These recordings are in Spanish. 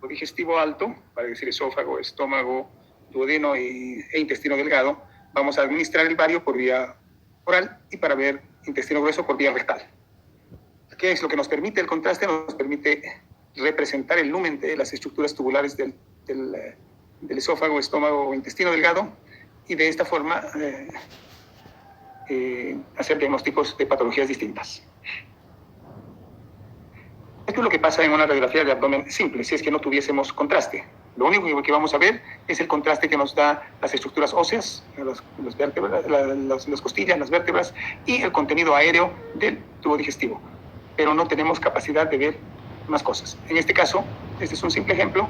digestivo alto, para decir esófago, estómago, duodeno e intestino delgado, vamos a administrar el bario por vía oral y para ver intestino grueso por vía rectal. ¿Qué es lo que nos permite el contraste? Nos permite representar el lumen de las estructuras tubulares del esófago, estómago o intestino delgado y de esta forma hacer diagnósticos de patologías distintas. Esto es lo que pasa en una radiografía de abdomen simple, si es que no tuviésemos contraste. Lo único que vamos a ver es el contraste que nos da las estructuras óseas, las vértebras, las costillas, las vértebras y el contenido aéreo del tubo digestivo. Pero no tenemos capacidad de ver más cosas. En este caso, este es un simple ejemplo.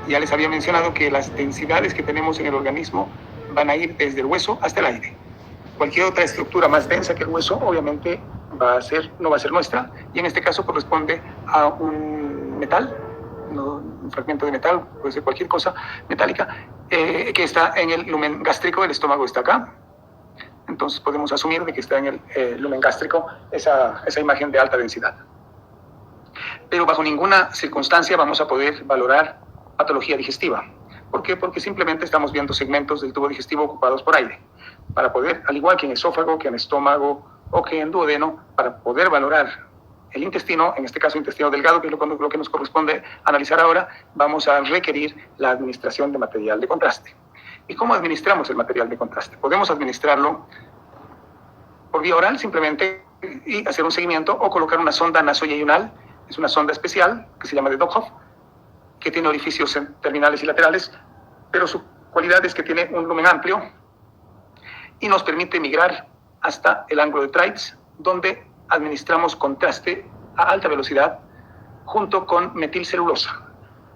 Ya les había mencionado que las densidades que tenemos en el organismo van a ir desde el hueso hasta el aire. Cualquier otra estructura más densa que el hueso, obviamente, no va a ser nuestra, y en este caso corresponde a un metal, un fragmento de metal, puede ser cualquier cosa metálica, que está en el lumen gástrico, el estómago está acá. Entonces podemos asumir de que está en el lumen gástrico esa imagen de alta densidad. Pero bajo ninguna circunstancia vamos a poder valorar patología digestiva. ¿Por qué? Porque simplemente estamos viendo segmentos del tubo digestivo ocupados por aire. Para poder, al igual que en esófago, que en estómago o que en duodeno, para poder valorar el intestino, en este caso intestino delgado, que es lo que nos corresponde analizar ahora, vamos a requerir la administración de material de contraste. ¿Y cómo administramos el material de contraste? Podemos administrarlo por vía oral simplemente y hacer un seguimiento o colocar una sonda nasoyeyunal. Es una sonda especial que se llama de Dophoff, que tiene orificios terminales y laterales, pero su cualidad es que tiene un lumen amplio y nos permite migrar hasta el ángulo de Treitz, donde administramos contraste a alta velocidad junto con metilcelulosa.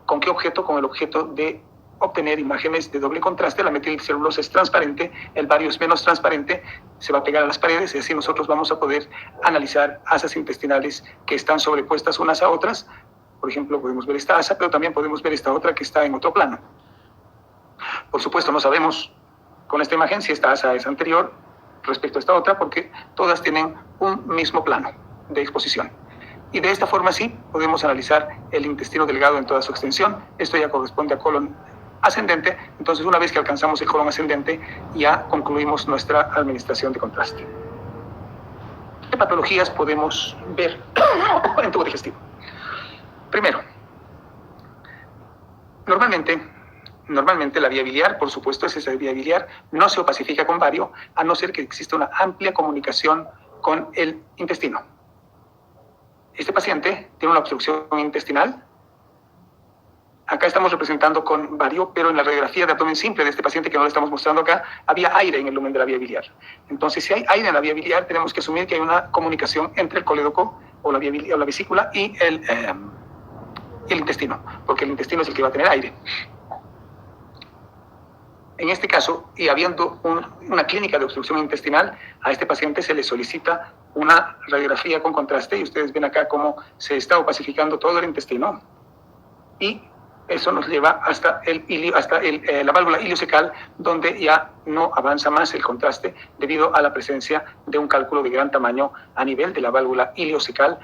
¿Con qué objeto? Con el objeto de obtener imágenes de doble contraste. La metilcelulosa es transparente, el bario es menos transparente, se va a pegar a las paredes y así nosotros vamos a poder analizar asas intestinales que están sobrepuestas unas a otras. Por ejemplo, podemos ver esta asa, pero también podemos ver esta otra que está en otro plano. Por supuesto, no sabemos con esta imagen si esta asa es anterior respecto a esta otra, porque todas tienen un mismo plano de exposición. Y de esta forma sí podemos analizar el intestino delgado en toda su extensión. Esto ya corresponde a colon ascendente. Entonces, una vez que alcanzamos el colon ascendente, ya concluimos nuestra administración de contraste. ¿Qué patologías podemos ver en tubo digestivo? Primero, normalmente la vía biliar, por supuesto, esa vía biliar no se opacifica con bario, a no ser que exista una amplia comunicación con el intestino. Este paciente tiene una obstrucción intestinal. Acá estamos representando con bario, pero en la radiografía de abdomen simple de este paciente que no le estamos mostrando acá, había aire en el lumen de la vía biliar. Entonces, si hay aire en la vía biliar, tenemos que asumir que hay una comunicación entre el colédoco o la vesícula y el intestino, porque el intestino es el que va a tener aire. En este caso, y habiendo una clínica de obstrucción intestinal, a este paciente se le solicita una radiografía con contraste y ustedes ven acá cómo se está opacificando todo el intestino y eso nos lleva hasta la válvula iliocecal, donde ya no avanza más el contraste debido a la presencia de un cálculo de gran tamaño a nivel de la válvula iliocecal,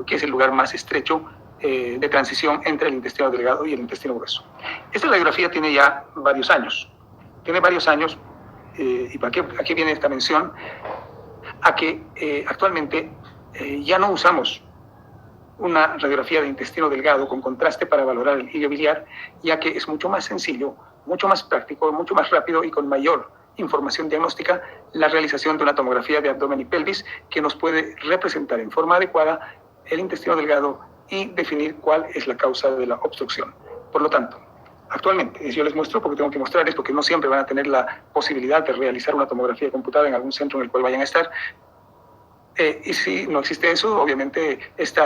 que es el lugar más estrecho de transición entre el intestino delgado y el intestino grueso. Esta radiografía tiene ya varios años. ¿Y para qué aquí viene esta mención? A que actualmente ya no usamos una radiografía de intestino delgado con contraste para valorar el ilio biliar, ya que es mucho más sencillo, mucho más práctico, mucho más rápido y con mayor información diagnóstica la realización de una tomografía de abdomen y pelvis que nos puede representar en forma adecuada el intestino delgado y definir cuál es la causa de la obstrucción. Por lo tanto, actualmente, yo les muestro porque tengo que mostrarles, porque no siempre van a tener la posibilidad de realizar una tomografía computada en algún centro en el cual vayan a estar. Y si no existe eso, obviamente este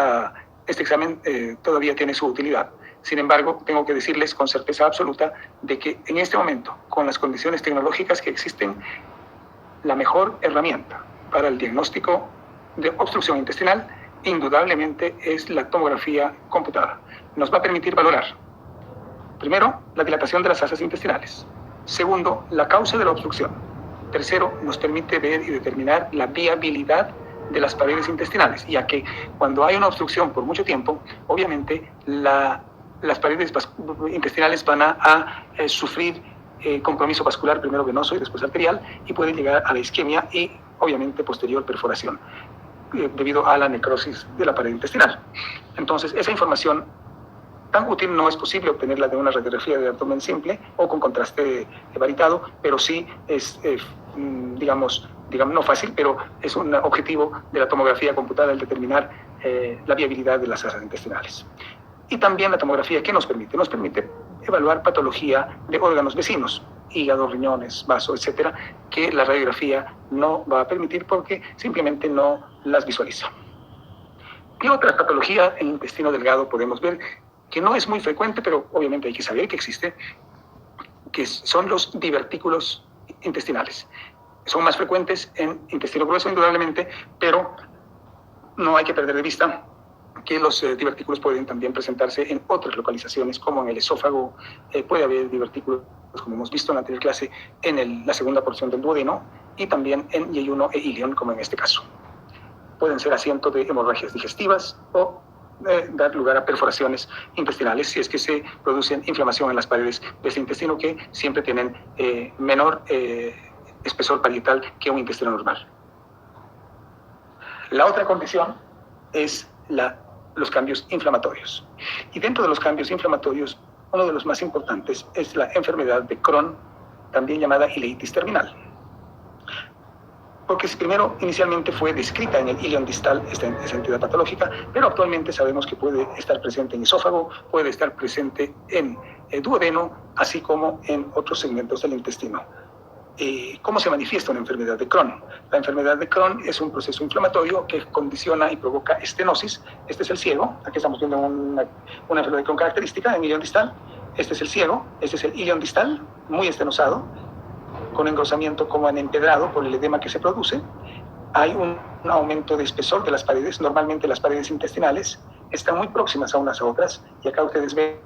examen todavía tiene su utilidad. Sin embargo, tengo que decirles con certeza absoluta de que en este momento, con las condiciones tecnológicas que existen, la mejor herramienta para el diagnóstico de obstrucción intestinal indudablemente es la tomografía computada. Nos va a permitir valorar, primero, la dilatación de las asas intestinales. Segundo, la causa de la obstrucción. Tercero, nos permite ver y determinar la viabilidad de las paredes intestinales, ya que cuando hay una obstrucción por mucho tiempo, obviamente la las paredes intestinales van a sufrir compromiso vascular, primero venoso y después arterial, y puede llegar a la isquemia y obviamente posterior perforación, debido a la necrosis de la pared intestinal. Entonces, esa información tan útil no es posible obtenerla de una radiografía de abdomen simple o con contraste varitado, pero sí es, digamos, no fácil, pero es un objetivo de la tomografía computada el determinar la viabilidad de las asas intestinales. Y también la tomografía, ¿qué nos permite? Nos permite evaluar patología de órganos vecinos, hígado, riñones, vaso, etcétera, que la radiografía no va a permitir porque simplemente no las visualiza. ¿Qué otra patología en intestino delgado podemos ver? Que no es muy frecuente, pero obviamente hay que saber que existe, que son los divertículos intestinales. Son más frecuentes en intestino grueso, indudablemente, pero no hay que perder de vista que los divertículos pueden también presentarse en otras localizaciones, como en el esófago. Puede haber divertículos, como hemos visto en la anterior clase, en la segunda porción del duodeno, y también en yeyuno e ilion, como en este caso. Pueden ser asiento de hemorragias digestivas o dar lugar a perforaciones intestinales si es que se producen inflamación en las paredes de este intestino, que siempre tienen menor espesor parietal que un intestino normal. La otra condición es los cambios inflamatorios. Y dentro de los cambios inflamatorios, uno de los más importantes es la enfermedad de Crohn, también llamada ileitis terminal. Porque primero, inicialmente fue descrita en el ilion distal, esa entidad patológica, pero actualmente sabemos que puede estar presente en esófago, puede estar presente en duodeno, así como en otros segmentos del intestino. ¿Cómo se manifiesta una enfermedad de Crohn? La enfermedad de Crohn es un proceso inflamatorio que condiciona y provoca estenosis. Este es el ciego. Aquí estamos viendo una enfermedad de Crohn característica en ilion distal. Este es el ciego. Este es el ilion distal, muy estenosado, con engrosamiento como en empedrado por el edema que se produce. Hay un aumento de espesor de las paredes. Normalmente las paredes intestinales están muy próximas a unas a otras, y acá ustedes ven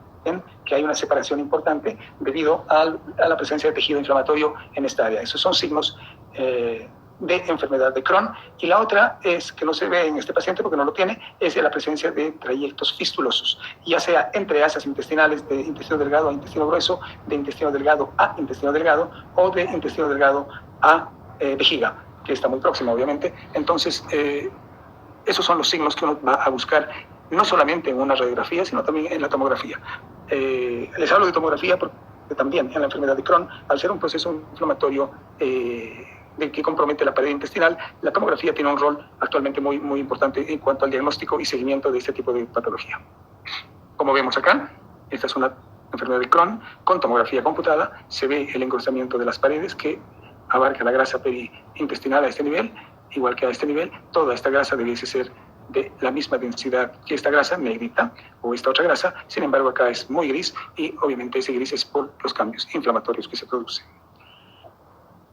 que hay una separación importante debido a la presencia de tejido inflamatorio en esta área. Esos son signos de enfermedad de Crohn. Y la otra es, que no se ve en este paciente porque no lo tiene, es la presencia de trayectos fistulosos, ya sea entre asas intestinales de intestino delgado a intestino grueso, de intestino delgado a intestino delgado, o de intestino delgado a vejiga, que está muy próxima, obviamente. Entonces, esos son los signos que uno va a buscar, no solamente en una radiografía, sino también en la tomografía. Les hablo de tomografía porque también en la enfermedad de Crohn, al ser un proceso inflamatorio que compromete la pared intestinal, la tomografía tiene un rol actualmente muy, muy importante en cuanto al diagnóstico y seguimiento de este tipo de patología. Como vemos acá, esta es una enfermedad de Crohn con tomografía computada. Se ve el engrosamiento de las paredes que abarca la grasa periintestinal a este nivel, igual que a este nivel. Toda esta grasa debiese ser de la misma densidad que esta grasa negrita o esta otra grasa. Sin embargo, acá es muy gris, y obviamente ese gris es por los cambios inflamatorios que se producen.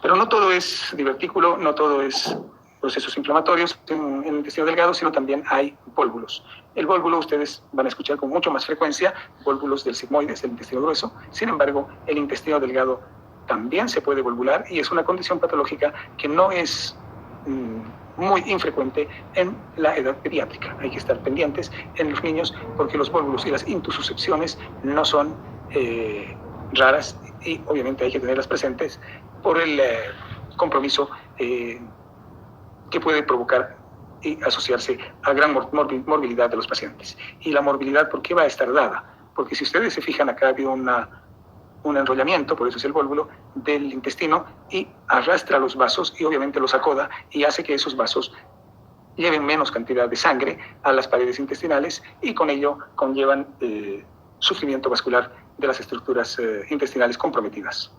Pero no todo es divertículo, no todo es procesos inflamatorios en el intestino delgado, sino también hay vólvulos. El vólvulo ustedes van a escuchar con mucho más frecuencia, vólvulos del sigmoides, del intestino grueso. Sin embargo, el intestino delgado también se puede volvular, y es una condición patológica que no es muy infrecuente en la edad pediátrica. Hay que estar pendientes en los niños porque los vólvulos y las intususcepciones no son raras, y obviamente hay que tenerlas presentes por el compromiso que puede provocar y asociarse a gran morbilidad de los pacientes. Y la morbilidad, ¿por qué va a estar dada? Porque si ustedes se fijan, acá había un enrollamiento, por eso es el vólvulo, del intestino, y arrastra los vasos y obviamente los acoda, y hace que esos vasos lleven menos cantidad de sangre a las paredes intestinales, y con ello conllevan sufrimiento vascular de las estructuras intestinales comprometidas.